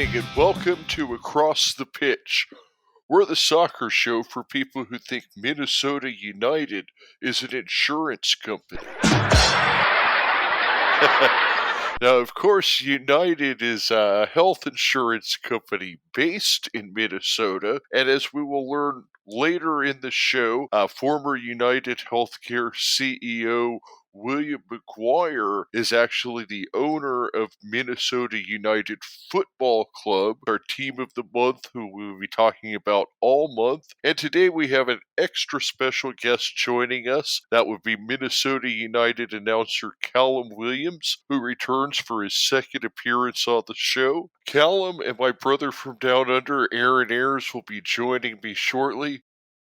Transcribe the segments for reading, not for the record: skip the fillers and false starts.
evening and welcome to Across the Pitch. We're the soccer show for people who think Minnesota United is an insurance company. Now, of course, United is a health insurance company based in Minnesota, and as we will learn later in the show, former United Healthcare CEO William McGuire is actually the owner of Minnesota United Football Club, our team of the month, who we will be talking about all month. And today we have an extra special guest joining us. That would be Minnesota United announcer Callum Williams, who returns for his second appearance on the show. Callum and my brother from down under, Arran will be joining me shortly.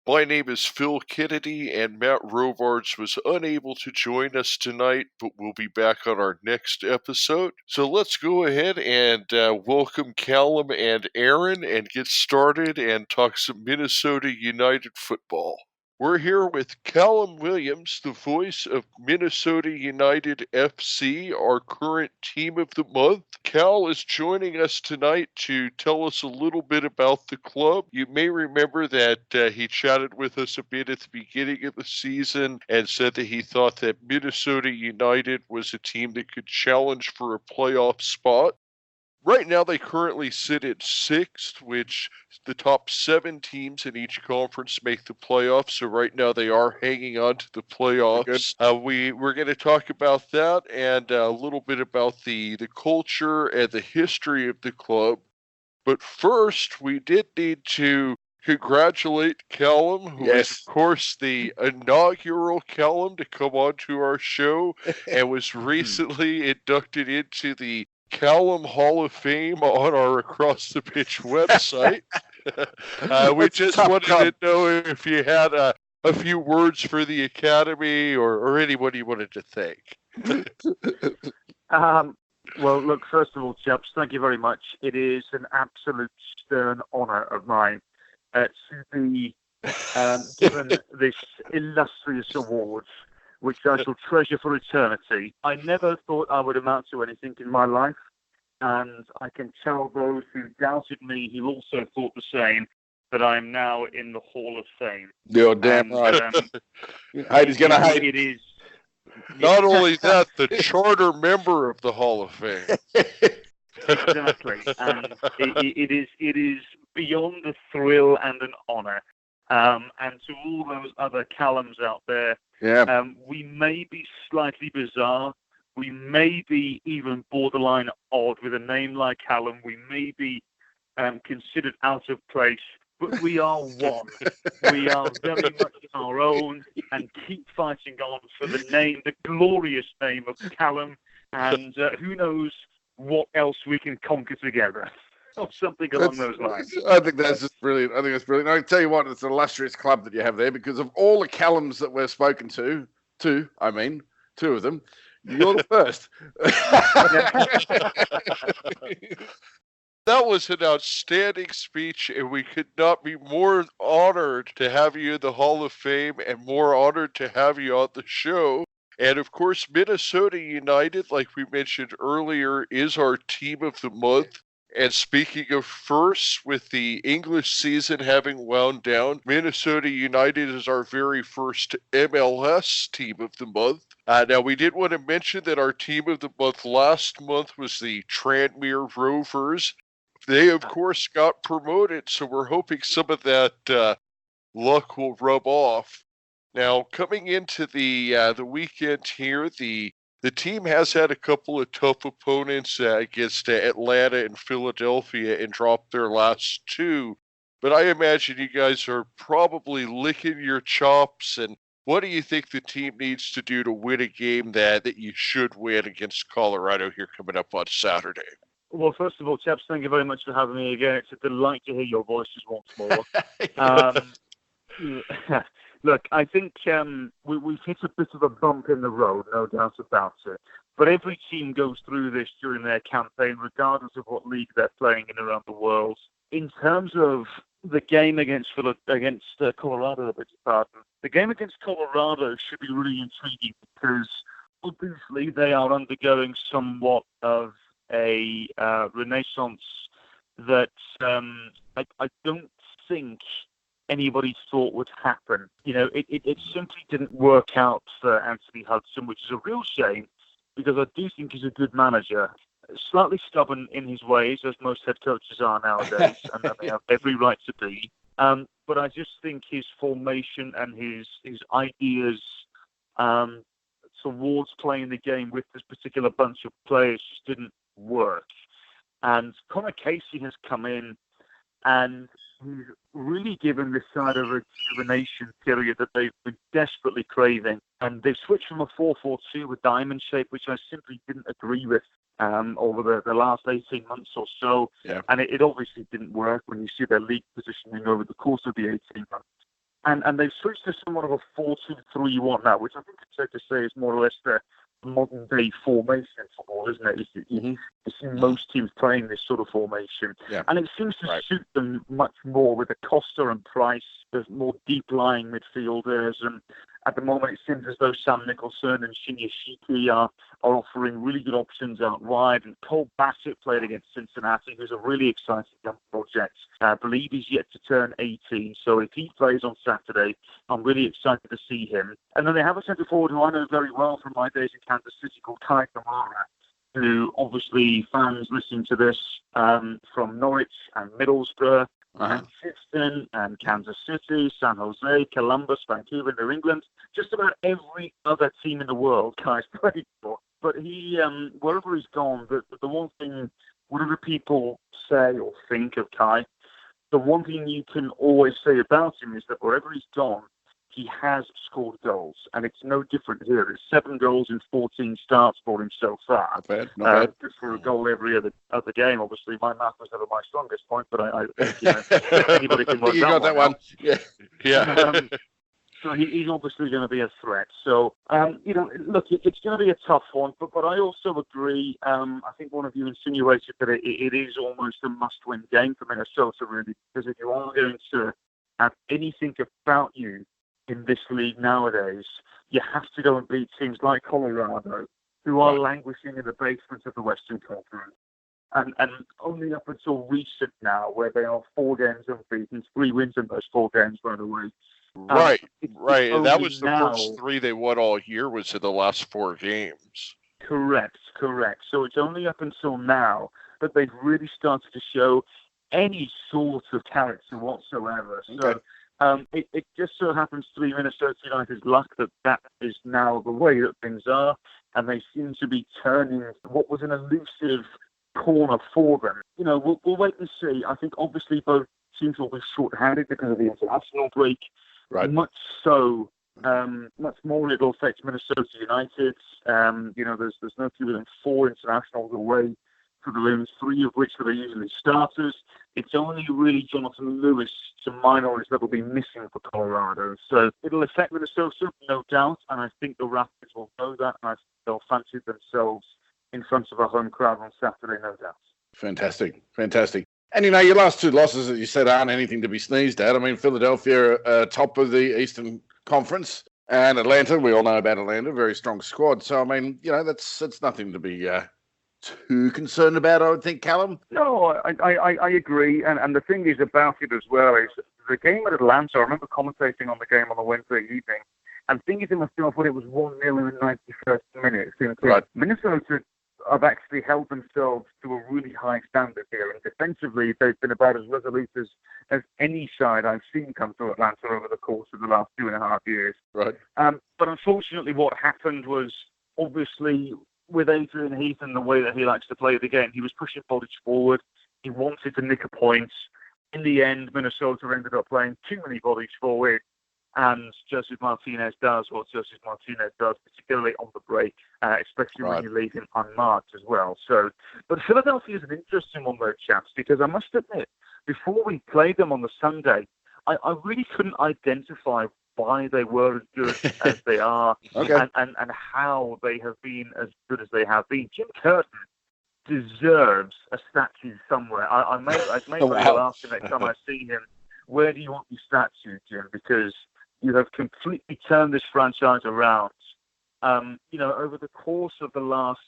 My name is Phil Kennedy, and Matt Rovards was unable to join us tonight, but will be back on our next episode. So let's go ahead and welcome Callum and Arran and get started and talk some Minnesota United football. We're here with Callum Williams, the voice of Minnesota United FC, our current team of the month. Cal is joining us tonight to tell us a little bit about the club. You may remember that he chatted with us a bit at the beginning of the season and said that he thought that Minnesota United was a team that could challenge for a playoff spot. Right now, they currently sit at sixth, which the top 7 teams in each conference make the playoffs. So right now, they are hanging on to the playoffs. We're going to talk about that and a little bit about the culture and the history of the club. But first, we did need to congratulate Callum, who is, of course, the inaugural Callum to come on to our show and was recently inducted into the Callum Hall of Fame on our Across the Pitch website. We just wanted to know if you had a few words for the Academy or anyone you wanted to thank. Well, look, first of all, chaps, thank you very much. It is an absolute stern honour of mine to be given this illustrious award, which I shall treasure for eternity. I never thought I would amount to anything in my life, and I can tell those who doubted me, who also thought the same, that I am now in the Hall of Fame. You're damn right. Heidi's going to hate. It is. Not only that, the charter member of the Hall of Fame. Exactly, and it is beyond a thrill and an honour. And to all those other Callums out there, we may be slightly bizarre. We may be even borderline odd with a name like Callum. We may be considered out of place, but we are one. We are very much our own and keep fighting on for the name, the glorious name of Callum. And who knows what else we can conquer together. Or something along those lines. I think that's just brilliant. I can tell you what, it's an illustrious club that you have there because of all the Callums that we've spoken to, 2 of them, you're the first. That was an outstanding speech, and we could not be more honored to have you in the Hall of Fame and more honored to have you on the show. And of course, Minnesota United, like we mentioned earlier, is our team of the month. And speaking of firsts, with the English season having wound down, Minnesota United is our very first MLS team of the month. Now, we did want to mention that our team of the month last month was the Tranmere Rovers. They, of course, got promoted, so we're hoping some of that luck will rub off. Now, coming into the weekend here, the team has had a couple of tough opponents against Atlanta and Philadelphia and dropped their last 2. But I imagine you guys are probably licking your chops. And what do you think the team needs to do to win a game that you should win against Colorado here coming up on Saturday? Well, first of all, chaps, thank you very much for having me again. It's a delight to hear your voices once more. Look, I think we've hit a bit of a bump in the road, no doubt about it. But every team goes through this during their campaign, regardless of what league they're playing in around the world. In terms of the game against Colorado, the game against Colorado should be really intriguing because obviously they are undergoing somewhat of a renaissance that I don't think anybody thought would happen. It simply didn't work out for Anthony Hudson, which is a real shame, because I do think he's a good manager. Slightly stubborn in his ways, as most head coaches are nowadays, and they have every right to be. But I just think his formation and his ideas towards playing the game with this particular bunch of players just didn't work. And Connor Casey has come in, and he's really given this side of a rejuvenation period that they've been desperately craving. And they've switched from a 4-4-2 with diamond shape, which I simply didn't agree with over the last 18 months or so. Yeah. And it obviously didn't work when you see their league positioning over the course of the 18 months. And they've switched to somewhat of a 4-2-3-1 now, which I think it's safe to say is more or less the modern-day formation football, isn't it? You see most teams playing this sort of formation. Yeah. And it seems to suit them much more with the Costa and Price. There's more deep-lying midfielders. And at the moment, it seems as though Sam Nicholson and Shinya Shiki are offering really good options out wide. And Cole Bassett played against Cincinnati, who's a really exciting young project. I believe he's yet to turn 18. So if he plays on Saturday, I'm really excited to see him. And then they have a centre forward who I know very well from my days in Kansas City called Kai Kamara, who obviously fans listening to this from Norwich and Middlesbrough and Houston and Kansas City, San Jose, Columbus, Vancouver, New England, just about every other team in the world Kai's played for. But he, wherever he's gone, the one thing, whatever people say or think of Kai, the one thing you can always say about him is that wherever he's gone, he has scored goals, and it's no different here. It's 7 goals in 14 starts for him so far. Not bad. Just for a goal every other game. Obviously, my math was never my strongest point, but I think anybody can work you got that one. Yeah. So he's obviously going to be a threat. So, look, it's going to be a tough one, but I also agree. I think one of you insinuated that it is almost a must-win game for Minnesota, really, because if you are going to have anything about you in this league nowadays, you have to go and beat teams like Colorado, who are languishing in the basement of the Western Conference. And only up until recent now, where they are 4 games unbeaten, 3 wins in those 4 games, by the way. Right. And that was the first 3 they won all year, was in the last 4 games. Correct. So it's only up until now that they've really started to show any sort of character whatsoever. So it just so happens to be Minnesota United's luck that is now the way that things are, and they seem to be turning what was an elusive corner for them. We'll wait and see. I think obviously both teams will be short-handed because of the international break. Right. Much so, much more it'll affect Minnesota United. There's no fewer than 4 internationals away for the Loons, 3 of which are usually starters. It's only really Jonathan Lewis, to my knowledge, that will be missing for Colorado. So it'll affect Minnesota, no doubt, and I think the Raptors will know that, and I think they'll fancy themselves in front of a home crowd on Saturday, no doubt. Fantastic. And, your last 2 losses that you said aren't anything to be sneezed at. I mean, Philadelphia, top of the Eastern Conference, and Atlanta, we all know about Atlanta, very strong squad. So, I mean, that's nothing to be too concerned about, I would think, Callum. No, I agree. And the thing is about it as well is the game at Atlanta, I remember commentating on the game on a Wednesday evening and thinking to myself when it was 1-0 in the 91st minute. Right. Minnesota have actually held themselves to a really high standard here, and defensively they've been about as resolute as any side I've seen come to Atlanta over the course of the last 2.5 years. Right. But unfortunately what happened was, obviously, with Adrian Heath and the way that he likes to play the game, he was pushing bodies forward. He wanted to nick a point. In the end, Minnesota ended up playing too many bodies forward, and Joseph Martinez does what Joseph Martinez does, particularly on the break, especially when you leave him unmarked as well. So, but Philadelphia is an interesting one, though, chaps, because I must admit, before we played them on the Sunday, I really couldn't identify why they were as good as they are, and how they have been as good as they have been. Jim Curtin deserves a statue somewhere. I may well ask him next time I see him, where do you want your statue, Jim? Because you have completely turned this franchise around. Over the course of the last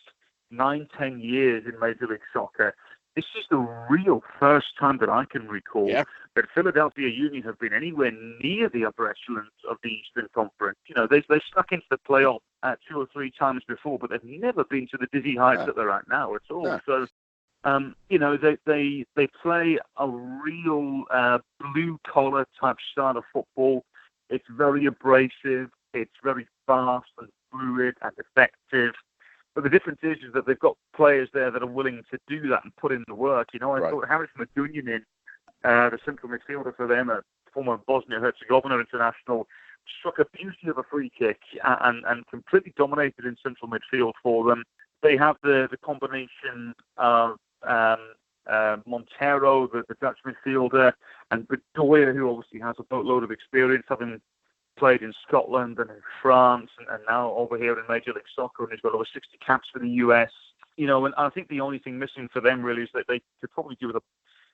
9-10 years in Major League Soccer, this is the real first time that I can recall that Philadelphia Union have been anywhere near the upper echelons of the Eastern Conference. You know, they snuck into the playoff 2 or 3 times before, but they've never been to the dizzy heights that they're at now at all. No. So, you know, they play a real blue-collar type style of football. It's very abrasive. It's very fast and fluid and effective. But the difference is that they've got players there that are willing to do that and put in the work. You know, I thought Harris Magunyanin, the central midfielder for them, a former Bosnia-Herzegovina international, struck a beauty of a free kick and completely dominated in central midfield for them. They have the combination of Montero, the Dutch midfielder, and Bedoya, who obviously has a boatload of experience, having played in Scotland and in France and now over here in Major League Soccer, and he's got over 60 caps for the US. You know, and I think the only thing missing for them really is that they could probably do with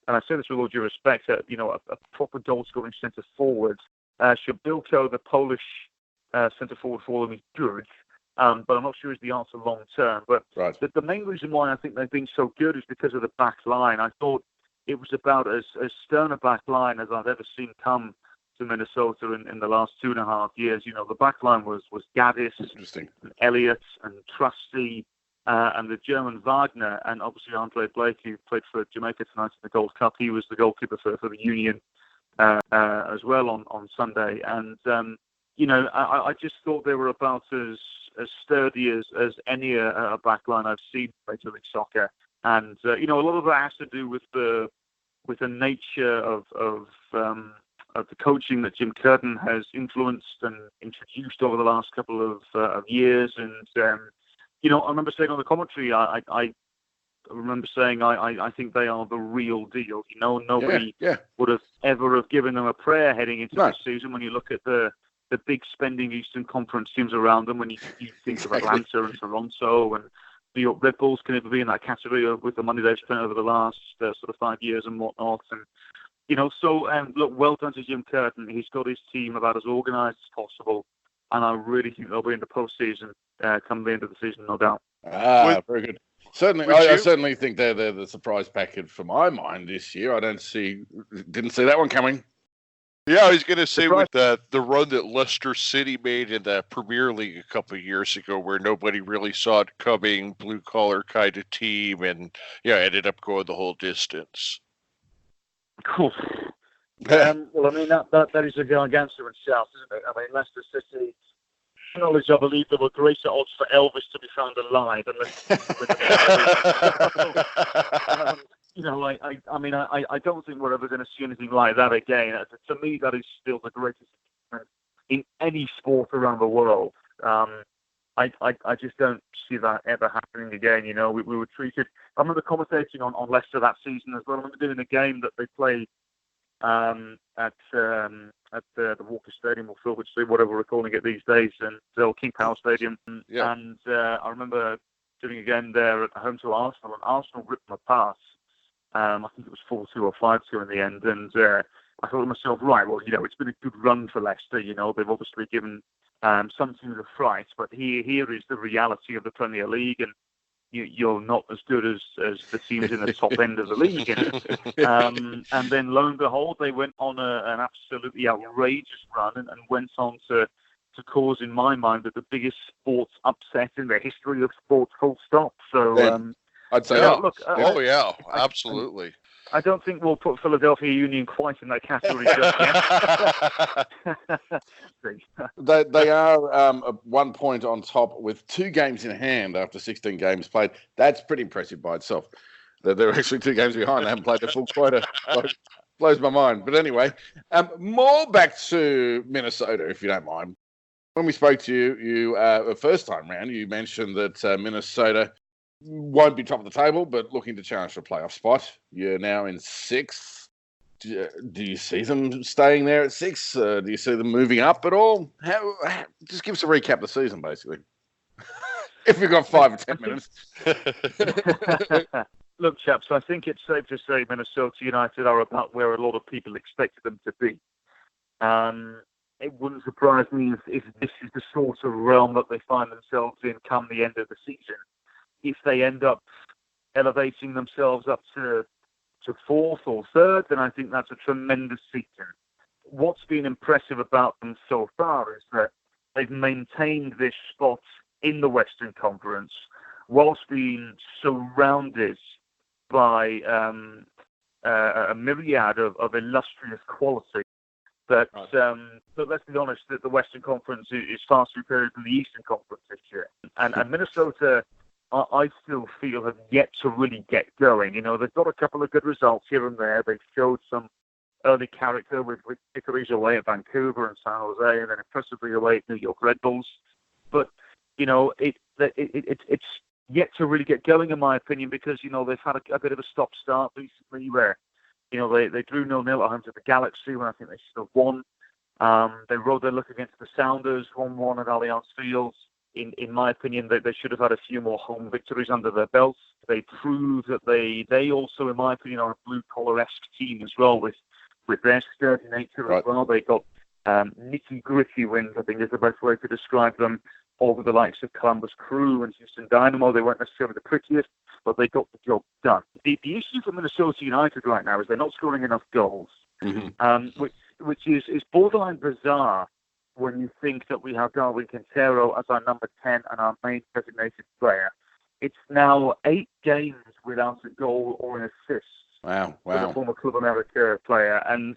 and I say this with all due respect, you know, a proper goal-scoring centre forward. Shabilko, the Polish centre forward for them, is good, but I'm not sure is the answer long term. But the main reason why I think they've been so good is because of the back line. I thought it was about as stern a back line as I've ever seen come to Minnesota in the last 2.5 years. You know, the back line was Gaddis, and Elliott, and Trusty, and the German Wagner, and obviously Andre Blake, who played for Jamaica tonight in the Gold Cup. He was the goalkeeper for the Union as well on Sunday. And, you know, I just thought they were about as sturdy as any a back line I've seen in Major League Soccer. And, you know, a lot of that has to do with the nature of the coaching that Jim Curtin has influenced and introduced over the last couple of years. And, you know, I remember saying on the commentary, I remember saying I think they are the real deal. You know, nobody would have ever have given them a prayer heading into this season. When you look at the big spending Eastern Conference teams around them, when you think of Atlanta and Toronto and New York Red Bulls can ever be in that category with the money they've spent over the last sort of 5 years and whatnot. And, you know, so look, well done to Jim Curtin. He's got his team about as organised as possible, and I really think they'll be in the postseason come the end of the season, no doubt. Very good. Certainly, I certainly think they're the surprise package for my mind this year. I didn't see that one coming. Yeah, I was going to say with the run that Leicester City made in the Premier League a couple of years ago, where nobody really saw it coming, blue collar kind of team, and ended up going the whole distance. Cool. Well, I mean that is a gargantuan shout, isn't it? I mean, Leicester City. Knowledge, I believe there were greater odds for Elvis to be found alive you know, I mean, I don't think we're ever going to see anything like that again. To me, that is still the greatest achievement in any sport around the world. I just don't see that ever happening again. You know, we were treated. I remember commentating on Leicester that season as well. I remember doing a game that they played at the Walker Stadium or Filbert Street, whatever we're calling it these days, and King Power Stadium. Yeah. And I remember doing a game there at home to Arsenal, and Arsenal ripped them apart. I think it was 4-2 or 5-2 in the end, and I thought to myself, right, well, you know, it's been a good run for Leicester. You know, they've obviously given some teams a fright, but here is the reality of the Premier League, and you're not as good as the teams in the top end of the league. And then, lo and behold, they went on an absolutely outrageous run and went on to cause, in my mind, the biggest sports upset in the history of sports, full stop. So I'd say, look, absolutely. I don't think we'll put Philadelphia Union quite in that category just yet. They are 1 point on top with 2 games in hand after 16 games played. That's pretty impressive by itself. They're actually 2 games behind. They haven't played their full quota. Blows my mind. But anyway, more back to Minnesota, if you don't mind. When we spoke to you the first time round, you mentioned that Minnesota won't be top of the table, but looking to challenge for a playoff spot. You're now in 6th. Do you see them staying there at 6? Do you see them moving up at all? Just give us a recap of the season, basically. If we've got 5 or 10 minutes. Look, chaps, I think it's safe to say Minnesota United are about where a lot of people expected them to be. It wouldn't surprise me if this is the sort of realm that they find themselves in come the end of the season. If they end up elevating themselves up to fourth or third, then I think that's a tremendous season. What's been impressive about them so far is that they've maintained this spot in the Western Conference whilst being surrounded by a myriad of illustrious quality. But let's be honest, that the Western Conference is far superior than the Eastern Conference this year. And Minnesota, I still feel, have yet to really get going. You know, they've got a couple of good results here and there. They've showed some early character with victories away at Vancouver and San Jose, and then impressively away at New York Red Bulls. But, you know, it's yet to really get going, in my opinion, because, you know, they've had a bit of a stop-start recently where, you know, they drew 0-0 at home to the Galaxy when I think they should have won. They rode their luck against the Sounders, 1-1 at Allianz Field. In my opinion, they should have had a few more home victories under their belts. They proved that they also, in my opinion, are a blue-collar-esque team as well, with their sturdy nature as well. They got nitty-gritty wins, I think is the best way to describe them, over the likes of Columbus Crew and Houston Dynamo. They weren't necessarily the prettiest, but they got the job done. The issue for Minnesota United right now is they're not scoring enough goals, which is borderline bizarre when you think that we have Darwin Quintero as our number 10 and our main designated player. It's now 8 games without a goal or an assist. Wow. For the former Club America player. And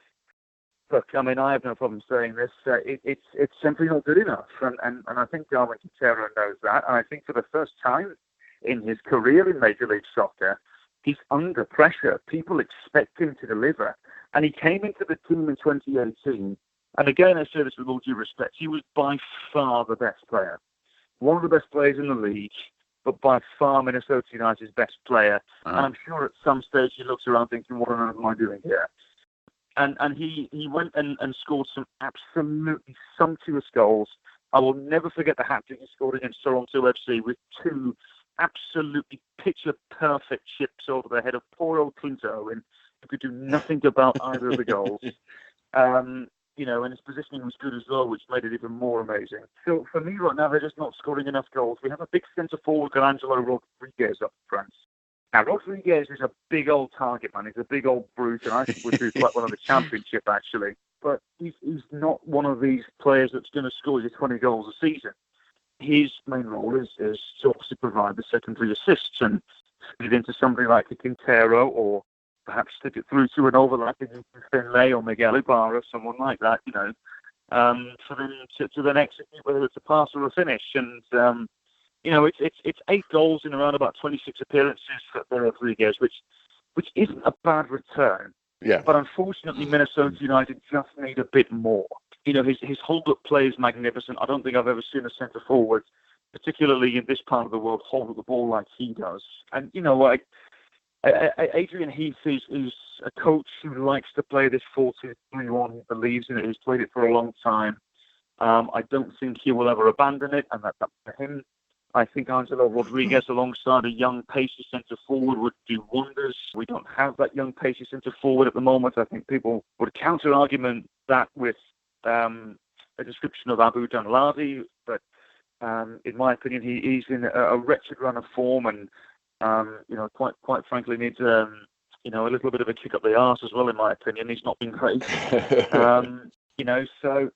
look, I mean, I have no problem saying this. It's simply not good enough. And I think Darwin Quintero knows that. And I think for the first time in his career in Major League Soccer, he's under pressure. People expect him to deliver. And he came into the team in 2018. And again, I say this with all due respect, he was by far the best player. One of the best players in the league, but by far Minnesota United's best player. And I'm sure at some stage he looks around thinking, what on earth am I doing here? And he went and scored some absolutely sumptuous goals. I will never forget the hat-trick he scored against Toronto FC with 2 absolutely picture-perfect chips over the head of poor old Clint Owen, who could do nothing about either of the goals. You know, and his positioning was good as well, which made it even more amazing. So for me right now, they're just not scoring enough goals. We have a big centre-forward, Angelo Rodriguez, up front. Now, Rodriguez is a big old target man. He's a big old brute, and I think would do quite well in the Championship, actually. But he's not one of these players that's going to score you 20 goals a season. His main role is to obviously provide the secondary assists and feed it into somebody like a Quintero, or perhaps stick it through to an overlapping Finlay or Miguel Ibarra, someone like that, you know, for them to then execute, whether it's a pass or a finish. And you know, it's 8 goals in around about 26 appearances for Rodriguez, which isn't a bad return. Yeah. But unfortunately, Minnesota United just need a bit more. You know, his hold-up play is magnificent. I don't think I've ever seen a centre-forward, particularly in this part of the world, hold up the ball like he does. And, you know, Adrian Heath is a coach who likes to play this 4-2-3-1. He believes in it. He's played it for a long time. I don't think he will ever abandon it, and that's up to him. I think Angelo Rodriguez alongside a young, pacey centre-forward would do wonders. We don't have that young, pacey centre-forward at the moment. I think people would counter-argument that with a description of Abu Danladi, but in my opinion, he's in a wretched run of form, and you know, quite frankly, needs you know, a little bit of a kick up the arse as well. In my opinion, he's not been great. You know, so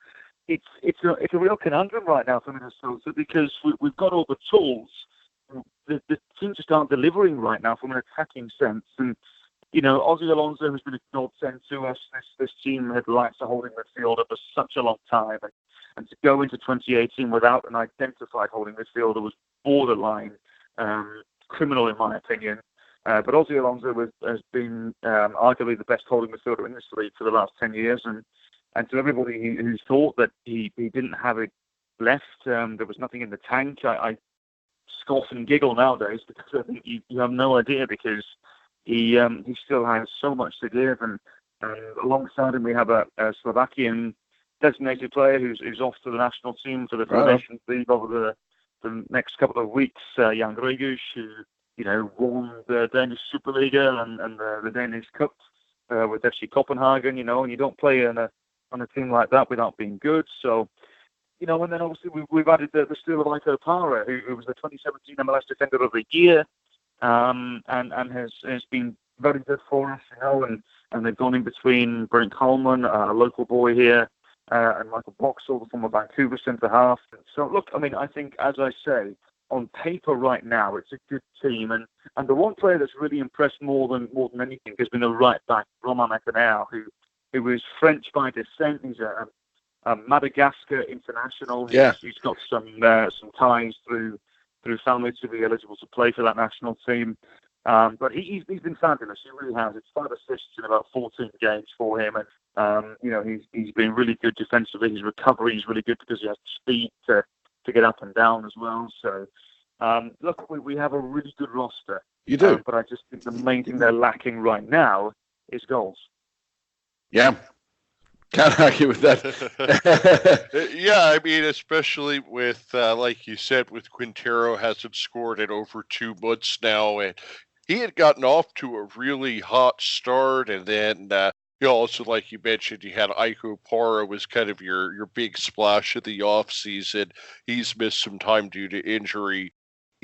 it's a real conundrum right now for Minnesota, because we've got all the tools. The team just aren't delivering right now from an attacking sense, and you know, Ozzy Alonso has been a godsend to us. This team had liked to holding midfielder for such a long time, and to go into 2018 without an identified holding midfielder was borderline criminal, in my opinion. But Ozzy Alonso has been arguably the best holding midfielder in this league for the last 10 years, and to everybody who thought that he didn't have it left, there was nothing in the tank, I scoff and giggle nowadays, because I think you have no idea, because he still has so much to give, and alongside him we have a Slovakian designated player who's off to the national team for the Nations League over the next couple of weeks, Jan Gregus, who, you know, won the Danish Superliga and the Danish Cup with FC Copenhagen, you know, and you don't play on a team like that without being good. So, you know, and then obviously we've added the steel of Ito Para, who was the 2017 MLS Defender of the Year, and has been very good for us, and they've gone in between Brent Coleman, a local boy here, and Michael Boxall from a Vancouver centre-half. So, look, I mean, I think, as I say, on paper right now, it's a good team. And the one player that's really impressed more than anything has been a right-back, Romain Metanel, who is French by descent. He's a Madagascar international. He's got some ties through family to be eligible to play for that national team. But he's been fabulous. He really has. It's 5 assists in about 14 games for him, and he's been really good defensively. His recovery is really good because he has speed to get up and down as well. So, look, we have a really good roster. You do, but I just think the main thing they're lacking right now is goals. Yeah. Can't argue with that. Yeah, I mean, especially with, like you said, with Quintero hasn't scored in over 2 months now, and he had gotten off to a really hot start, and then, also, like you mentioned, you had Aiko Para was kind of your big splash of the offseason. He's missed some time due to injury.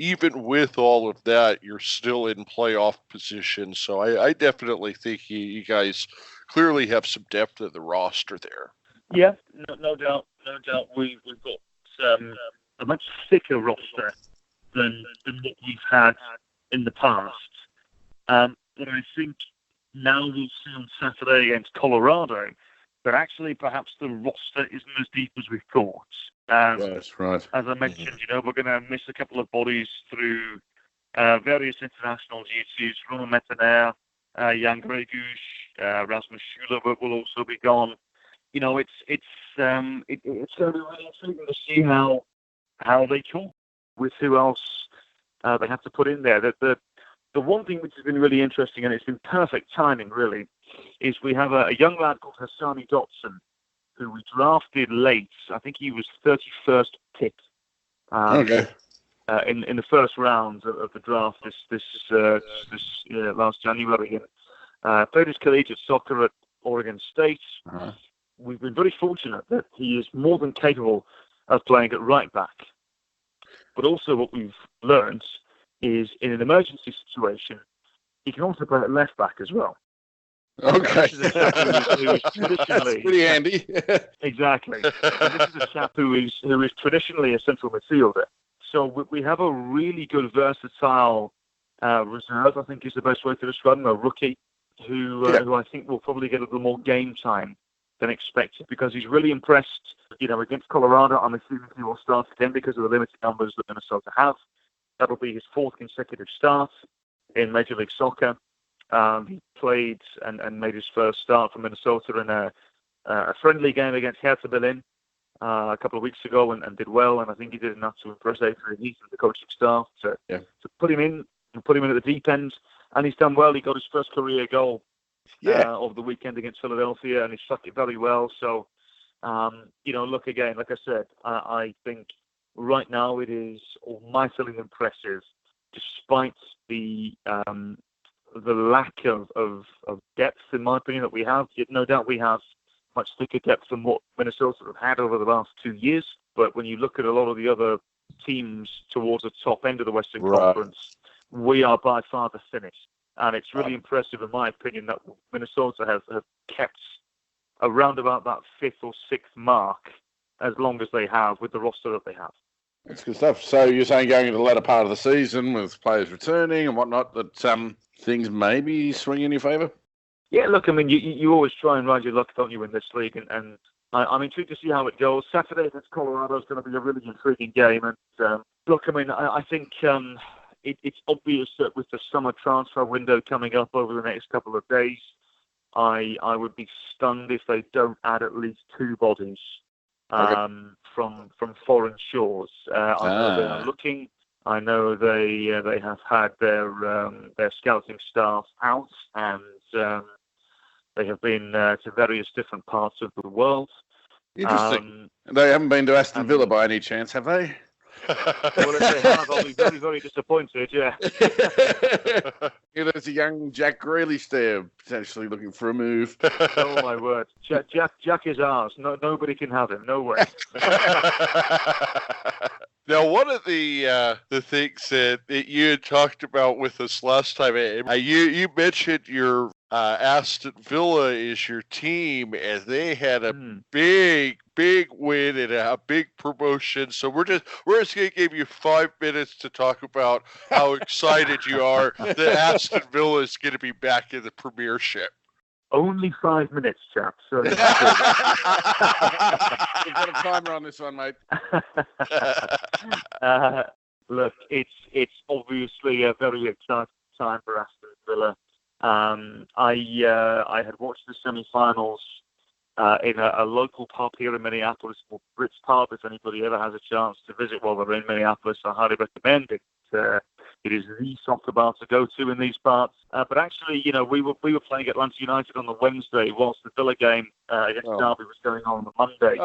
Even with all of that, you're still in playoff position, so I definitely think you guys clearly have some depth of the roster there. Yeah, no doubt. We've got a much thicker roster than what we've had in the past. But I think now we'll see on Saturday against Colorado that actually perhaps the roster isn't as deep as we thought. That's right. As I mentioned, we're going to miss a couple of bodies through various international duties. Romain Metanel, Jan Gregush, Rasmus Schuler will also be gone. It's going to be really intriguing to see how they cope with who else they have to put in there. The one thing which has been really interesting, and it's been perfect timing really, is we have a young lad called Hassani Dotson, who we drafted late. I think he was 31st pick. Okay. In the first round of the draft this last January. Played his collegiate soccer at Oregon State. Uh-huh. We've been very fortunate that he is more than capable of playing at right back. But also what we've learned is in an emergency situation, he can also play at left back as well. Okay. This is a chap who is traditionally... That's pretty handy. Exactly. And this is a chap who is traditionally a central midfielder. So we have a really good, versatile reserve, I think is the best way to describe him, a rookie who I think will probably get a little more game time than expected because he's really impressed. Against Colorado, I'm assuming he will start again because of the limited numbers that Minnesota have. That'll be his 4th consecutive start in Major League Soccer. He played and made his first start for Minnesota in a friendly game against Hertha Berlin a couple of weeks ago and did well. And I think he did enough to impress Adrian Heath and the coaching staff to put him in at the deep end. And he's done well. He got his first career goal over the weekend against Philadelphia, and he struck it very well. So, look again, like I said, I think right now it is mightily impressive, despite the lack of depth, in my opinion, that we have. No doubt we have much thicker depth than what Minnesota have had over the last 2 years. But when you look at a lot of the other teams towards the top end of the Western Conference, we are by far the thinnest. And it's really impressive, in my opinion, that Minnesota have kept around about that 5th or 6th mark as long as they have with the roster that they have. That's good stuff. So you're saying going into the latter part of the season with players returning and whatnot, that things maybe swing in your favour? Yeah, look, I mean, you always try and ride your luck, don't you, in this league? And I'm intrigued to see how it goes. Saturday against Colorado is going to be a really intriguing game. And look, I mean, I think it's obvious that with the summer transfer window coming up over the next couple of days, I would be stunned if they don't add at least 2 bodies from foreign shores. I know they are looking. I know they have had their scouting staff out, and they have been to various different parts of the world. Interesting. They haven't been to Aston Villa by any chance, have they? Well, if they have, I'll be very, very disappointed, yeah. There's a young Jack Grealish there, potentially looking for a move. Oh, my word. Jack is ours. Nobody can have him. No way. Now, one of the things that you had talked about with us last time, you mentioned your Aston Villa is your team, and they had a big win and a big promotion. So we're just going to give you 5 minutes to talk about how excited you are that Aston Villa is going to be back in the Premiership. Only 5 minutes, chap. So We've got a timer on this one, mate. Look, it's obviously a very exciting time for Aston Villa. I had watched the semi-finals in a local pub here in Minneapolis called Brits Pub. If anybody ever has a chance to visit while they're in Minneapolis, I highly recommend it. It is the soccer bar to go to in these parts. But actually, we were playing Atlanta United on the Wednesday, whilst the Villa game against Derby was going on the Monday.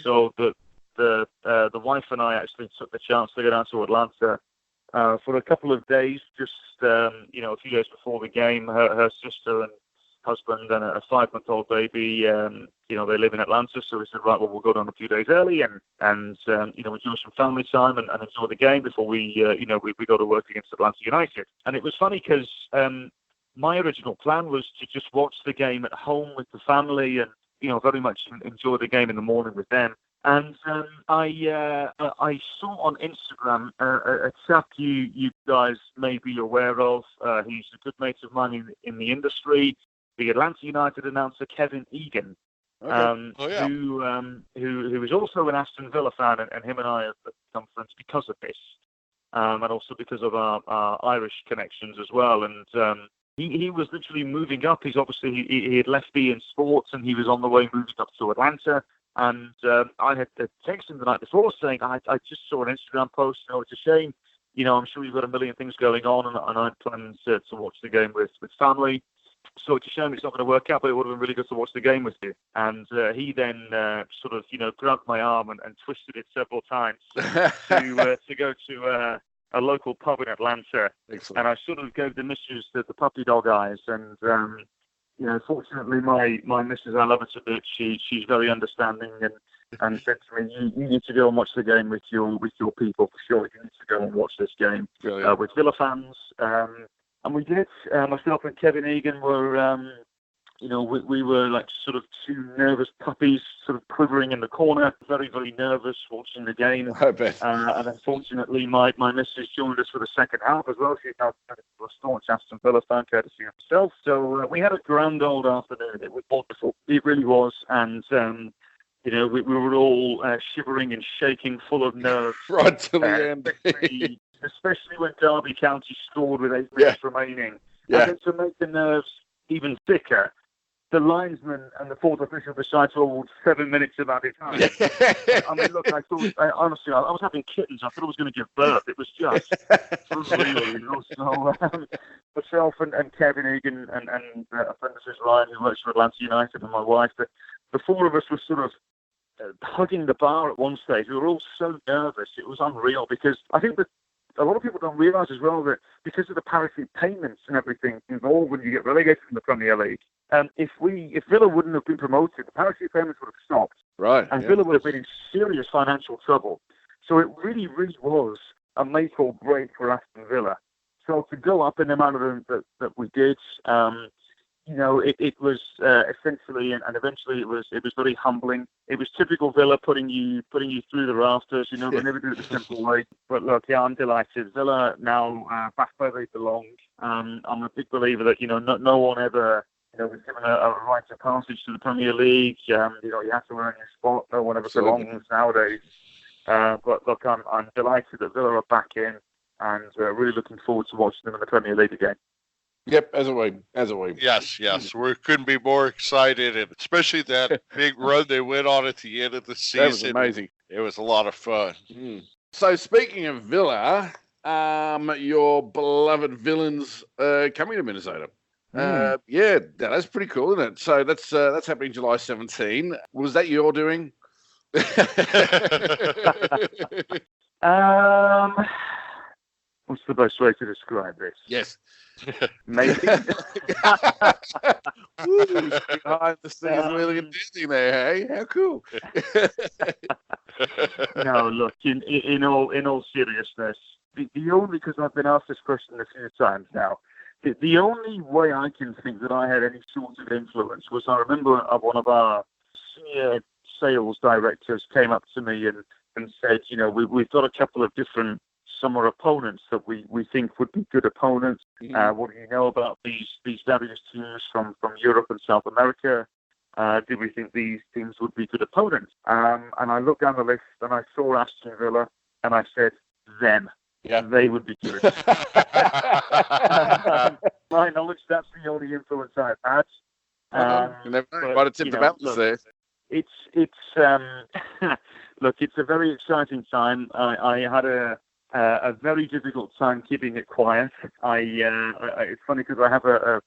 So the wife and I actually took the chance to go down to Atlanta for a couple of days. Just a few days before the game, her sister and husband and a 5-month-old baby, they live in Atlanta, so we said, right, well, we'll go down a few days early and enjoy some family time and enjoy the game before we go to work against Atlanta United. And it was funny because my original plan was to just watch the game at home with the family and, very much enjoy the game in the morning with them. And I saw on Instagram a chap you guys may be aware of. He's a good mate of mine in the industry. The Atlanta United announcer Kevin Egan, who is also an Aston Villa fan, and him and I have become friends because of this, and also because of our Irish connections as well. And he was literally moving up. He had left beIN Sports, and he was on the way moving up to Atlanta. And I had texted him the night before saying, I just saw an Instagram post. It's a shame. I'm sure you've got a million things going on, and I planned to watch the game with family. So it's a shame it's not going to work out, but it would have been really good to watch the game with you. And he then grabbed my arm and twisted it several times to go to a local pub in Atlanta. Excellent. And I sort of gave the missus the puppy dog eyes. And fortunately, my missus, I love her to bits. She's very understanding and said to me, you need to go and watch the game with your people for sure. You need to go and watch this game with Villa fans. And we did. Myself and Kevin Egan were, we were like sort of two nervous puppies sort of quivering in the corner, very, very nervous watching the game. I bet. And unfortunately, my missus joined us for the second half as well. She's now a staunch Aston Villa fan, courtesy of herself. So we had a grand old afternoon. It was wonderful. It really was. And, we were all shivering and shaking, full of nerves. Right to the end. Especially when Derby County scored with 8 minutes remaining. Yeah. And then to make the nerves even thicker, the linesman and the fourth official beside told 7 minutes of added time. I mean, look, honestly, I was having kittens. I thought I was going to give birth. It was just unreal, So myself and Kevin Egan and a friend of his, Ryan, who works for Atlanta United, and my wife, the four of us were sort of hugging the bar at one stage. We were all so nervous. It was unreal because I think that a lot of people don't realise as well that because of the parachute payments and everything involved when you get relegated from the Premier League, if Villa wouldn't have been promoted, the parachute payments would have stopped. Right. And Villa would have been in serious financial trouble. So it really, really was a make or break for Aston Villa. So to go up in the manner that we did, it was essentially and eventually it was very humbling. It was typical Villa putting you through the rafters. They never do it the simple way. But look, I'm delighted. Villa now back where they belong. I'm a big believer that no one ever was given a right of passage to the Premier League. You have to earn your spot. No one ever belongs nowadays. But look, I'm delighted that Villa are back in, and really looking forward to watching them in the Premier League again. Yep, as a way. Yes. We couldn't be more excited, and especially that big run they went on at the end of the season. That was amazing. It was a lot of fun. So speaking of Villa, your beloved villains coming to Minnesota. That's pretty cool, isn't it? So that's happening July 17. Was that your doing? What's the best way to describe this? Yes. Maybe. Ooh, behind the scenes wheeling and dealing there, hey? How cool. No, look, in all seriousness, the only, because I've been asked this question a few times now, the only way I can think that I had any sort of influence was, I remember one of our senior sales directors came up to me and said, we've got a couple of different summer opponents that we think would be good opponents. What do you know about these various teams from Europe and South America? Do we think these teams would be good opponents? And I looked down the list and I saw Aston Villa and I said, them. Yeah, they would be good. My knowledge, that's the only influence I've had. You never know. Might have tipped the balance there. It's look, it's a very exciting time. I had a very difficult time keeping it quiet. It's funny because I have a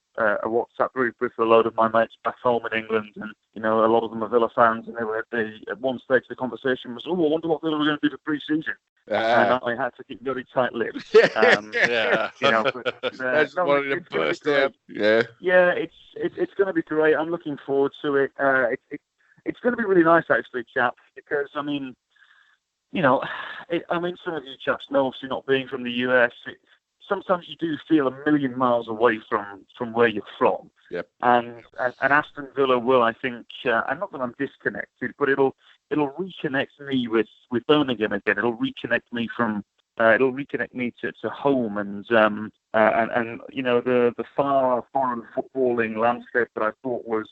WhatsApp group with a load of my mates back home in England, and a lot of them are Villa fans, and they at one stage the conversation was, I wonder what Villa were going to do for pre-season. And I had to keep very tight-lipped. That's one of the first step. Yeah, it's going to be great. I'm looking forward to it. It's going to be really nice, actually, chaps, because some of you chaps know, obviously not being from the US, sometimes you do feel a million miles away from where you're from. Yep. And Aston Villa will, I think, and not that I'm disconnected, but it'll reconnect me with Birmingham again. It'll reconnect me to home and the far foreign footballing landscape that I thought was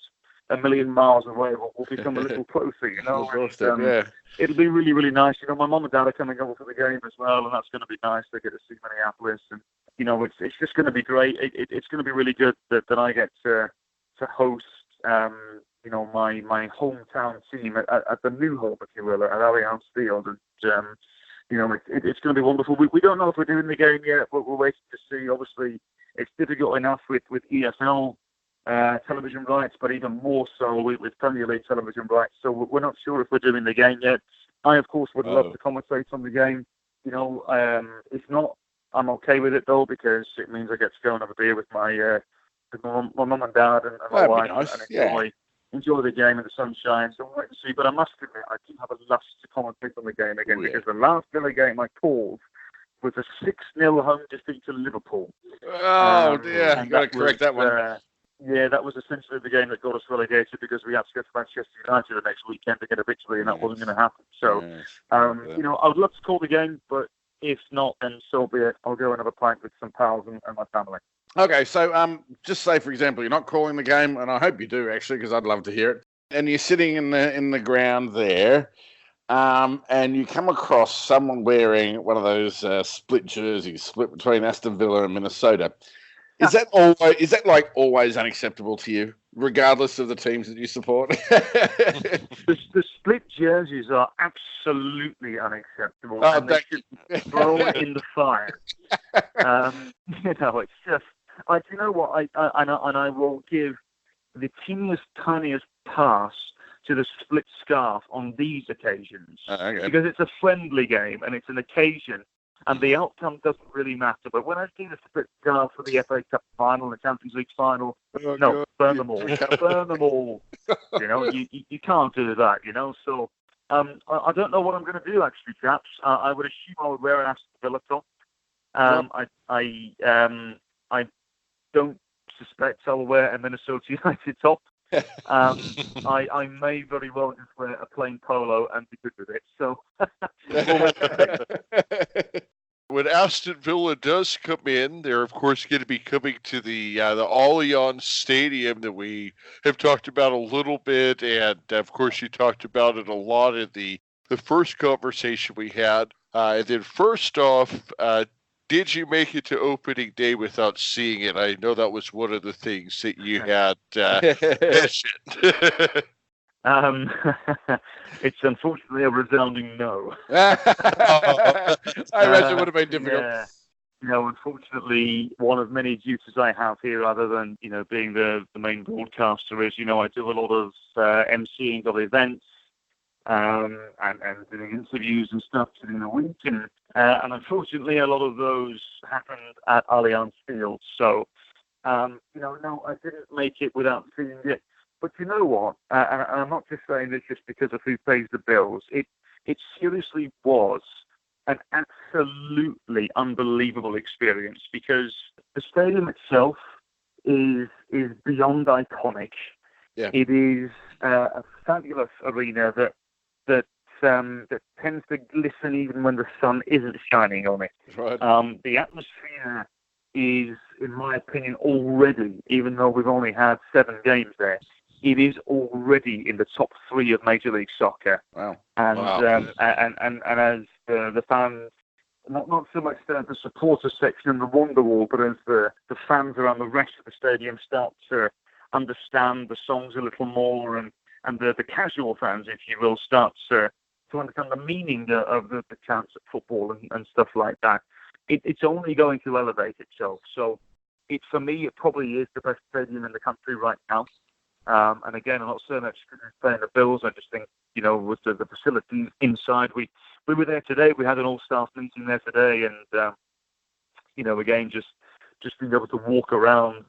a million miles away will become a little closer, It'll be really, really nice. My mum and dad are coming over for the game as well, and that's going to be nice. They get to see Minneapolis, and it's just going to be great. It's going to be really good that I get to host my hometown team at the new home, if you will, at Allianz Field, and it's going to be wonderful. We don't know if we're doing the game yet, but we're waiting to see. Obviously, it's difficult enough with EFL television rights, but even more so with Premier League television rights. So we're not sure if we're doing the game yet. I, of course, would love to commentate on the game. If not, I'm okay with it though, because it means I get to go and have a beer with my mum and dad and my wife, nice. And enjoy the game in the sunshine. So we'll wait and see. But I must admit, I do have a lust to commentate on the game again, because the last Villa game I called was a 6-0 home defeat to Liverpool. Oh dear, you got to correct that one. That was essentially the game that got us relegated, because we had to go to Manchester United the next weekend to get a victory, and that wasn't going to happen. So, I would love to call the game, but if not, then so be it. I'll go and have a pint with some pals and my family. Okay, so just say, for example, you're not calling the game, and I hope you do, actually, because I'd love to hear it. And you're sitting in the ground there, and you come across someone wearing one of those split jerseys, split between Aston Villa and Minnesota. Is that always unacceptable to you, regardless of the teams that you support? The split jerseys are absolutely unacceptable. Oh, and they should be thrown in the fire. It's just. Do you know what? I will give the teeniest, tiniest pass to the split scarf on these occasions, because it's a friendly game and it's an occasion. And the outcome doesn't really matter. But when I see the split scarf for the FA Cup final, the Champions League final, burn them all. Burn them all. You can't do that, So I don't know what I'm going to do, actually, chaps. I would assume I would wear an Aston Villa top. I don't suspect I'll wear a Minnesota United top. I may very well just wear a plain polo and be good with it. So when Aston Villa does come in, they're of course going to be coming to the Allianz Stadium that we have talked about a little bit, and of course you talked about it a lot in the first conversation we had. And then first off, did you make it to opening day without seeing it? I know that was one of the things that you had mentioned. It's unfortunately a resounding no. I imagine it would have been difficult. Unfortunately, one of many duties I have here, other than being the main broadcaster, is I do a lot of emceeing of events and doing interviews and stuff during the week, and unfortunately, a lot of those happened at Allianz Field. So, no, I didn't make it without seeing it. But you know what? And I'm not just saying this just because of who pays the bills. It it seriously was an absolutely unbelievable experience, because the stadium itself is beyond iconic. Yeah. It is a fabulous arena that tends to glisten even when the sun isn't shining on it. Right. The atmosphere is, in my opinion, already, even though we've only had 7 games there, it is already in the top 3 of Major League Soccer. Wow. And Wow. and as the fans, not so much the supporter section and the Wonderwall, but as the fans around the rest of the stadium start to understand the songs a little more, and the casual fans, if you will, start to understand the meaning of the chants at football and stuff like that, it's only going to elevate itself. So for me, it probably is the best stadium in the country right now. And again, I'm not so much paying the bills. I just think, with the facilities inside, we were there today. We had an all-staff meeting there today, and again, just being able to walk around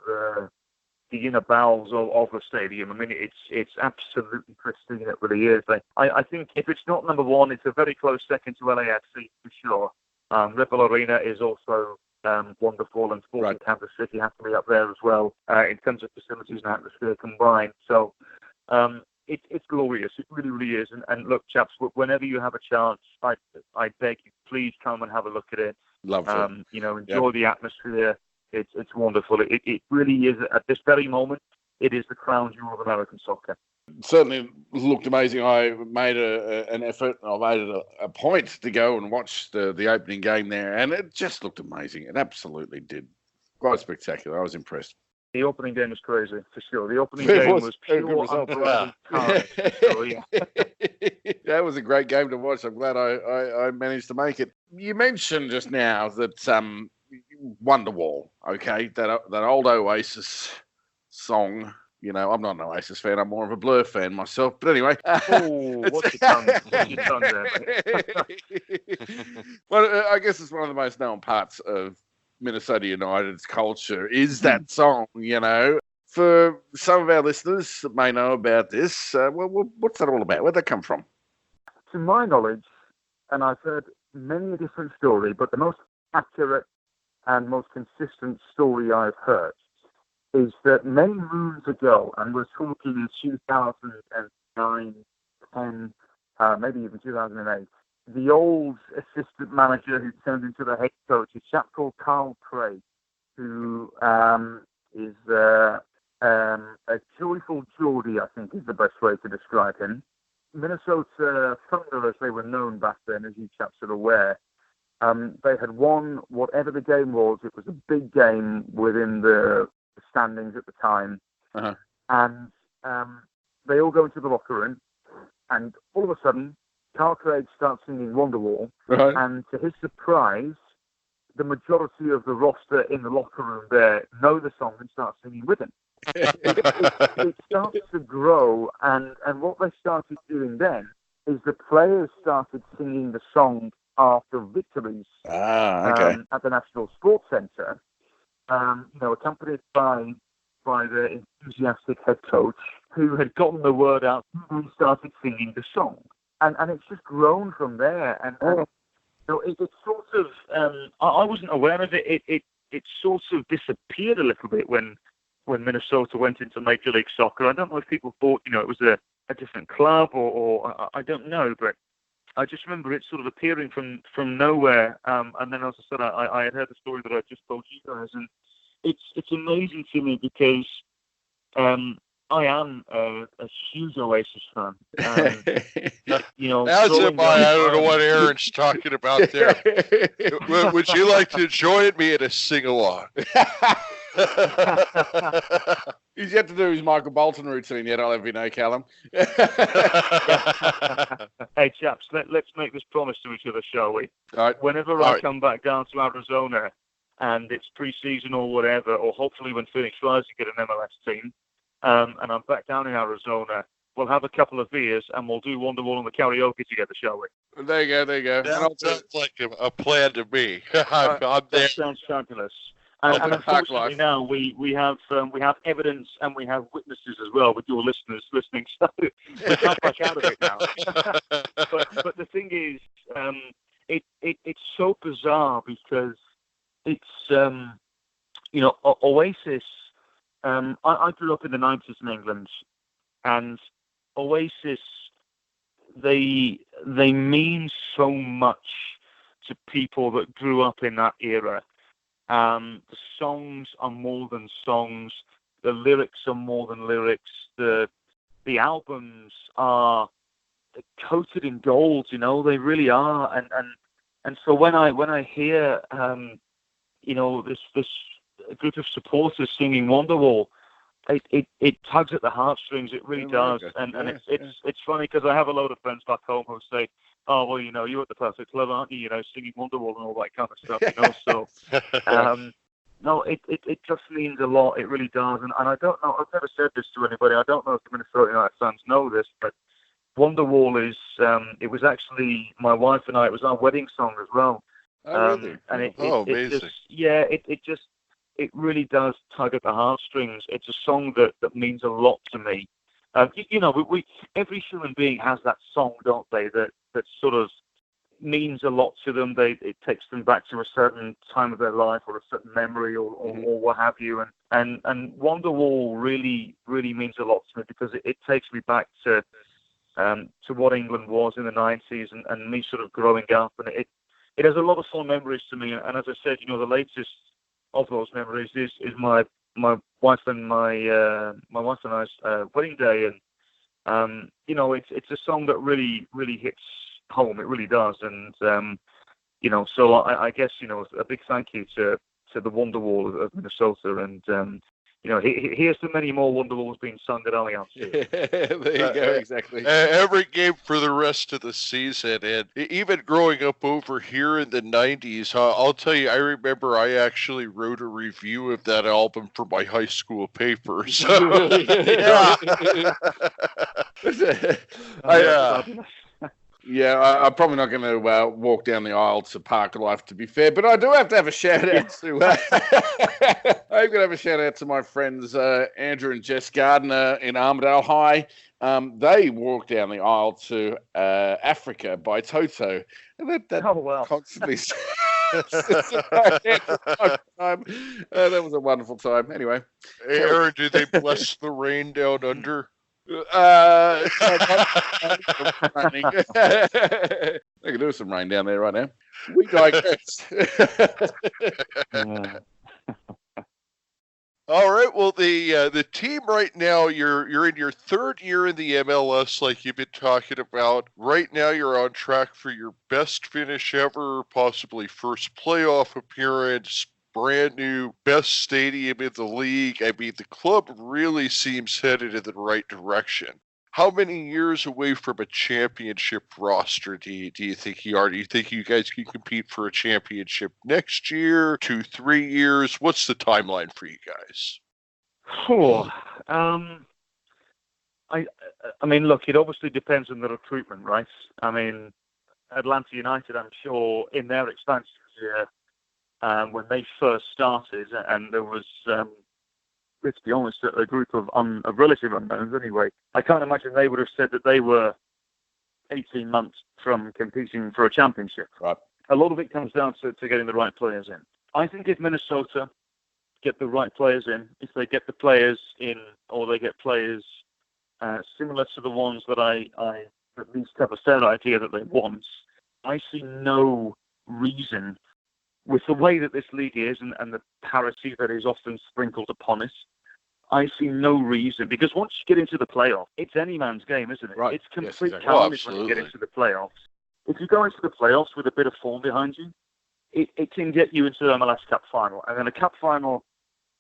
the inner bowels of the stadium. I mean, it's absolutely pristine. It really is. I think if it's not number 1, it's a very close second to LAFC for sure. Red Bull Arena is also wonderful, and Sporting Kansas City have to be up there as well in terms of facilities and atmosphere combined. So it's glorious. It really, really is. And look, chaps, whenever you have a chance, I beg you, please come and have a look at it. Love it. Enjoy the atmosphere. It's wonderful. It really is, at this very moment, it is the crown jewel of American soccer. Certainly looked amazing. I made an effort. I made it a point to go and watch the opening game there, and it just looked amazing. It absolutely did. Quite spectacular. I was impressed. The opening game was crazy, for sure. The opening game was pure unbridled carnage. So, yeah. That was a great game to watch. I'm glad I managed to make it. You mentioned just now that Wonderwall, okay, that old Oasis song. I'm not an Oasis fan. I'm more of a Blur fan myself. But anyway. What's your tongue there, mate? Well, I guess it's one of the most known parts of Minnesota United's culture is that song, For some of our listeners that may know about this, what's that all about? Where'd that come from? To my knowledge, and I've heard many a different story, but the most accurate and most consistent story I've heard is that many moons ago, and we're talking in 2009, 10, maybe even 2008, the old assistant manager who turned into the head coach, a chap called Carl Craig, who is a joyful Geordie, I think is the best way to describe him. Minnesota Thunder, as they were known back then, as you chaps are aware, they had won whatever the game was. It was a big game within the standings at the time, and they all go into the locker room, and all of a sudden Carl Craig starts singing Wonderwall, and to his surprise, the majority of the roster in the locker room there know the song and start singing with him. It starts to grow, and what they started doing then is the players started singing the song after victories at the National Sports Centre. Accompanied by the enthusiastic head coach who had gotten the word out and started singing the song. And it's just grown from there. And it sort of, I wasn't aware of it. It sort of disappeared a little bit when Minnesota went into Major League Soccer. I don't know if people thought, it was a different club or I don't know, but I just remember it sort of appearing from nowhere. And then, as I said, I had heard the story that I just told you guys, and it's amazing to me because I am a huge Oasis fan. As am I. I don't know what Aaron's talking about there. Would you like to join me in a sing-along? He's yet to do his Michael Bolton routine yet, I'll have you know, Callum. Hey, chaps, let's make this promise to each other, shall we? All right. Whenever I come back down to Arizona and it's pre-season or whatever, or hopefully when Phoenix Rising get an MLS team, and I'm back down in Arizona, we'll have a couple of beers and we'll do Wonderwall and the karaoke together, shall we? There you go. That sounds like a plan to me. I'm there. That sounds fabulous. And unfortunately now we have evidence and we have witnesses as well with your listeners listening, so we can't back out of it now. but the thing is, it's so bizarre because it's Oasis. I grew up in the 90s in England, and Oasis, they mean so much to people that grew up in that era. The songs are more than songs. The lyrics are more than lyrics. The albums are coated in gold. They really are. And so when I hear this group of supporters singing Wonderwall, it tugs at the heartstrings. It really does. And it's funny because I have a load of friends back home who say, "Oh, well, you're at the perfect level, aren't you? Singing Wonderwall and all that kind of stuff." So, no, it just means a lot. It really does. And I don't know. I've never said this to anybody. I don't know if the Minnesota United fans know this, but Wonderwall is. It was actually my wife and I. It was our wedding song as well. Oh, really? And amazing. It really does tug at the heartstrings. It's a song that means a lot to me. We every human being has that song, don't they? That sort of means a lot to them. It takes them back to a certain time of their life or a certain memory or what have you. And Wonderwall really, really means a lot to me because it takes me back to what England was in the 90s and me sort of growing up. And it has a lot of fond memories to me. And as I said, the latest of those memories is my wife and my wife and I's wedding day, and it's a song that really, really hits home. It really does, and so I guess a big thank you to the Wonderwall of Minnesota, and here's to many more Wonderwalls being sung at Allianz. There you go, exactly. Every game for the rest of the season, and even growing up over here in the 90s, I'll tell you, I remember I actually wrote a review of that album for my high school paper. So, yeah. I'm probably not going to walk down the aisle to Park Life, to be fair, but I do have to have a shout out to. I'm going to have a shout out to my friends Andrew and Jess Gardner in Armidale High. They walked down the aisle to Africa by Toto, and that constantly. That was a wonderful time. Anyway, Aaron, did they bless the rain down under? They can do some rain down there right now. We digress. All right. Well, the team right now, you're in your third year in the MLS, like you've been talking about. Right now, you're on track for your best finish ever, possibly first playoff appearance. Brand new, best stadium in the league. I mean, the club really seems headed in the right direction. How many years away from a championship roster do you think you are? Do you think you guys can compete for a championship next year, 2-3 years? What's the timeline for you guys? I mean, look, it obviously depends on the recruitment, right? I mean, Atlanta United, I'm sure, in their expansion year, when they first started, and there was, let's be honest, a group of relative unknowns anyway. I can't imagine they would have said that they were 18 months from competing for a championship. Right. A lot of it comes down to getting the right players in. I think if Minnesota get the right players in, if they get the players in, or they get players similar to the ones that I at least have a fair idea that they want, I see no reason, with the way that this league is and the parity that is often sprinkled upon it, I see no reason, because once you get into the playoffs, it's any man's game, isn't it? Right. It's complete exactly. carnage when you get into the playoffs. If you go into the playoffs with a bit of form behind you, it can get you into the MLS Cup final. And then a Cup final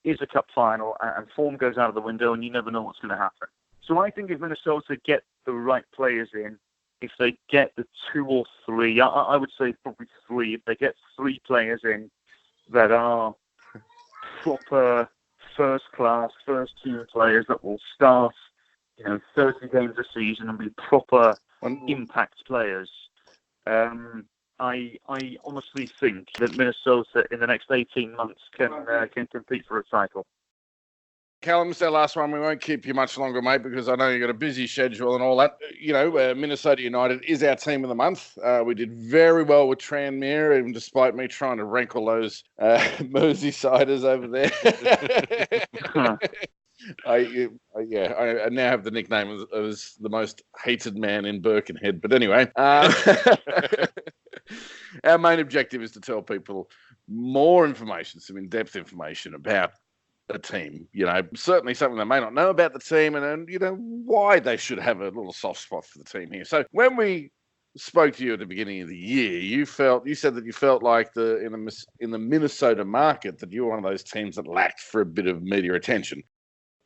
is a Cup final, and form goes out of the window, and you never know what's going to happen. So I think if Minnesota get the right players in, if they get the 2 or 3, I would say probably 3, if they get 3 players in that are proper first-class, first-team players that will start, 30 games a season and be proper impact players, I honestly think that Minnesota in the next 18 months can compete for a title. Callum, it's our last one. We won't keep you much longer, mate, because I know you've got a busy schedule and all that. You know, Minnesota United is our team of the month. We did very well with Tranmere, even despite me trying to rankle those Merseysiders over there. I now have the nickname as the most hated man in Birkenhead. But anyway, our main objective is to tell people more information, some in-depth information about a team, you know, certainly something they may not know about the team, and you know why they should have a little soft spot for the team here. So when we spoke to you at the beginning of the year, you said that you felt like in the Minnesota market that you were one of those teams that lacked for a bit of media attention.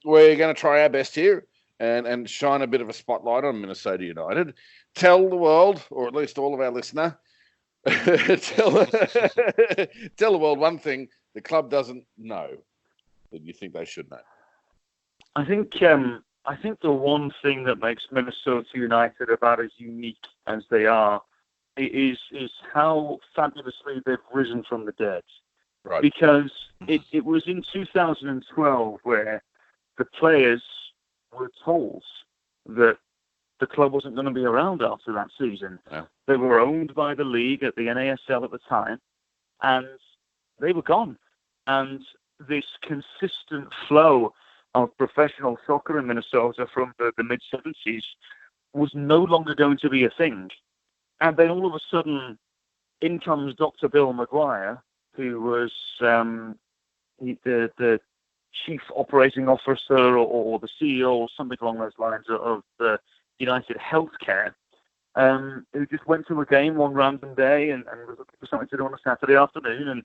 We're going to try our best here and shine a bit of a spotlight on Minnesota United. Tell the world, or at least all of our listener, tell the world one thing the club doesn't know that you think they should know. I think the one thing that makes Minnesota United about as unique as they are is how fabulously they've risen from the dead. Right. Because it was in 2012 where the players were told that the club wasn't going to be around after that season. Yeah. They were owned by the league at the NASL at the time, and they were gone. And this consistent flow of professional soccer in Minnesota from the mid-70s was no longer going to be a thing. And then all of a sudden, in comes Dr. Bill Maguire, who was the chief operating officer or the CEO or something along those lines of the United Healthcare, who just went to a game one random day and was looking for something to do on a Saturday afternoon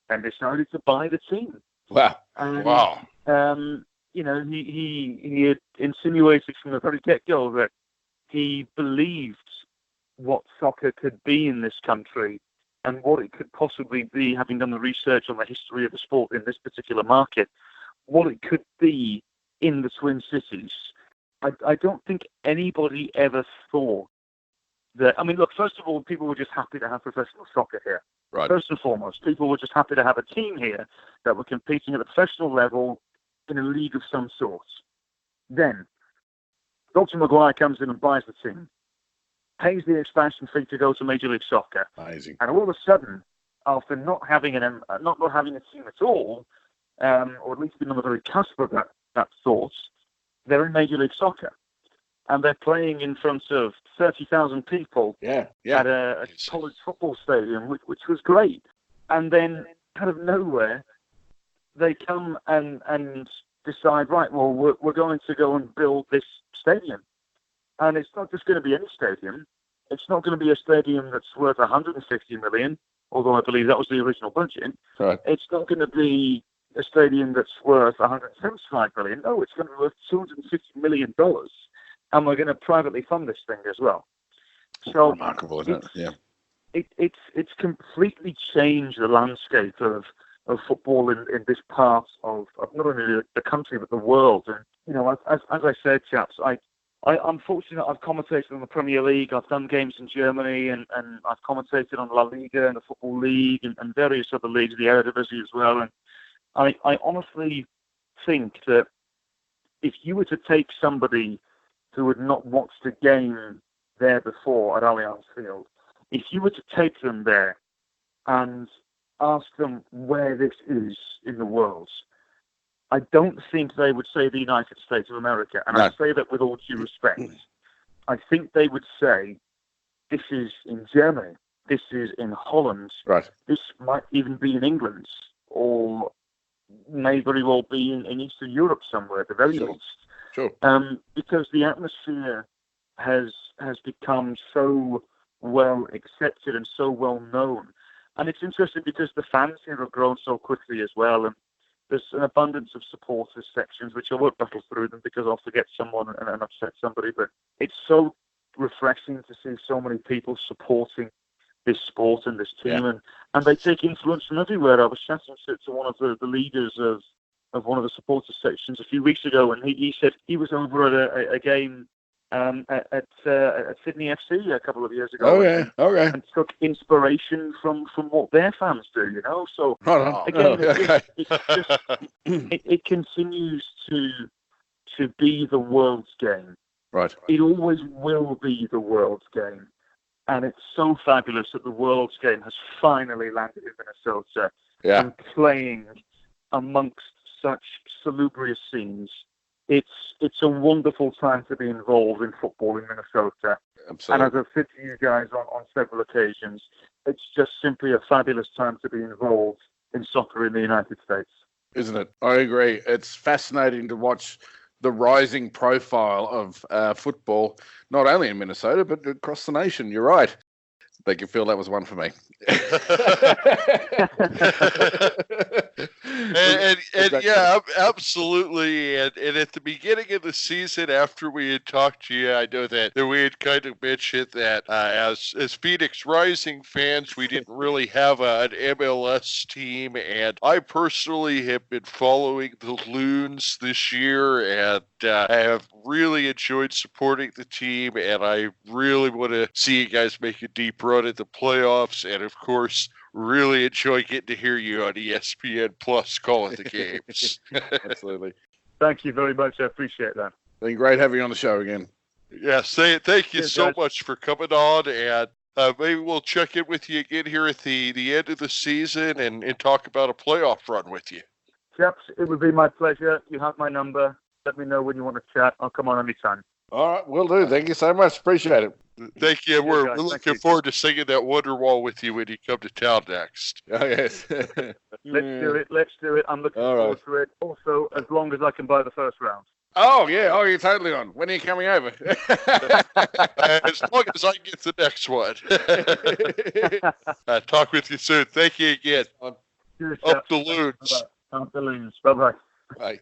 and decided to buy the team. Wow. You know, he had insinuated from the very get-go that he believed what soccer could be in this country and what it could possibly be, having done the research on the history of the sport in this particular market, what it could be in the Twin Cities. I don't think anybody ever thought that. I mean, look, first of all, people were just happy to have professional soccer here. Right. First and foremost, people were just happy to have a team here that were competing at the professional level in a league of some sort. Then, Dr. Maguire comes in and buys the team, pays the expansion fee to go to Major League Soccer. Amazing. And all of a sudden, after not having a team at all, or at least being on the very cusp of that thought, they're in Major League Soccer. And they're playing in front of 30,000 people at a college football stadium, which was great. And then, out of nowhere, they come and decide, right, well, we're going to go and build this stadium. And it's not just going to be any stadium. It's not going to be a stadium that's worth $150 million, although I believe that was the original budget. Right. It's not going to be a stadium that's worth $175 million. No, it's going to be worth $250 million. And we're going to privately fund this thing as well. So remarkable, isn't it? Yeah. It's completely changed the landscape of football in this part of not only the country but the world. And you know, as I said, chaps, I'm fortunate. I've commentated on the Premier League. I've done games in Germany, and I've commentated on La Liga and the Football League and various other leagues, the Eredivisie as well. And I honestly think that if you were to take somebody who had not watched a game there before at Allianz Field, if you were to take them there and ask them where this is in the world, I don't think they would say the United States of America. And I say that with all due respect. I think they would say, this is in Germany, this is in Holland, right. This might even be in England, or may very well be in Eastern Europe somewhere, at the very least. Sure. Because the atmosphere has become so well accepted and so well known. And it's interesting because the fans here have grown so quickly as well. And there's an abundance of supporters sections, which I won't battle through them because I'll forget someone and upset somebody. But it's so refreshing to see so many people supporting this sport and this team. Yeah. And they take influence from everywhere. I was chatting to one of the leaders of one of the supporters sections a few weeks ago, and he said he was over at a game at Sydney FC a couple of years ago. Oh yeah, okay. And took inspiration from what their fans do, So again, it continues to be the world's game. Right. It always will be the world's game. And it's so fabulous that the world's game has finally landed in Minnesota and playing amongst such salubrious scenes. It's a wonderful time to be involved in football in Minnesota. Absolutely. And as I've said to you guys on several occasions, it's just simply a fabulous time to be involved in soccer in the United States. Isn't it? I agree. It's fascinating to watch the rising profile of football, not only in Minnesota, but across the nation. You're right. Thank you, Phil. That was one for me. and yeah, absolutely. And at the beginning of the season, after we had talked to you, I know that we had kind of mentioned that as Phoenix Rising fans, we didn't really have an MLS team. And I personally have been following the Loons this year, and I have really enjoyed supporting the team. And I really want to see you guys make a deep run at the playoffs. And of course, really enjoy getting to hear you on ESPN Plus calling the games. Absolutely. Thank you very much. I appreciate that. Been great having you on the show again. Yes, thank you so much for coming on, and maybe we'll check in with you again here at the end of the season and talk about a playoff run with you. Chaps, it would be my pleasure. You have my number. Let me know when you want to chat. I'll come on anytime. All right, will do. Thank you so much. Appreciate it. Thank you. We're looking forward to singing that Wonderwall with you when you come to town next. Oh, yes. Let's do it. I'm looking forward to it. Also, as long as I can buy the first round. Oh, yeah. Oh, you're totally on. When are you coming over? As long as I get the next one. Talk with you soon. Thank you again. Cheers, Up the Loons. Up the Loons. Bye-bye. Bye.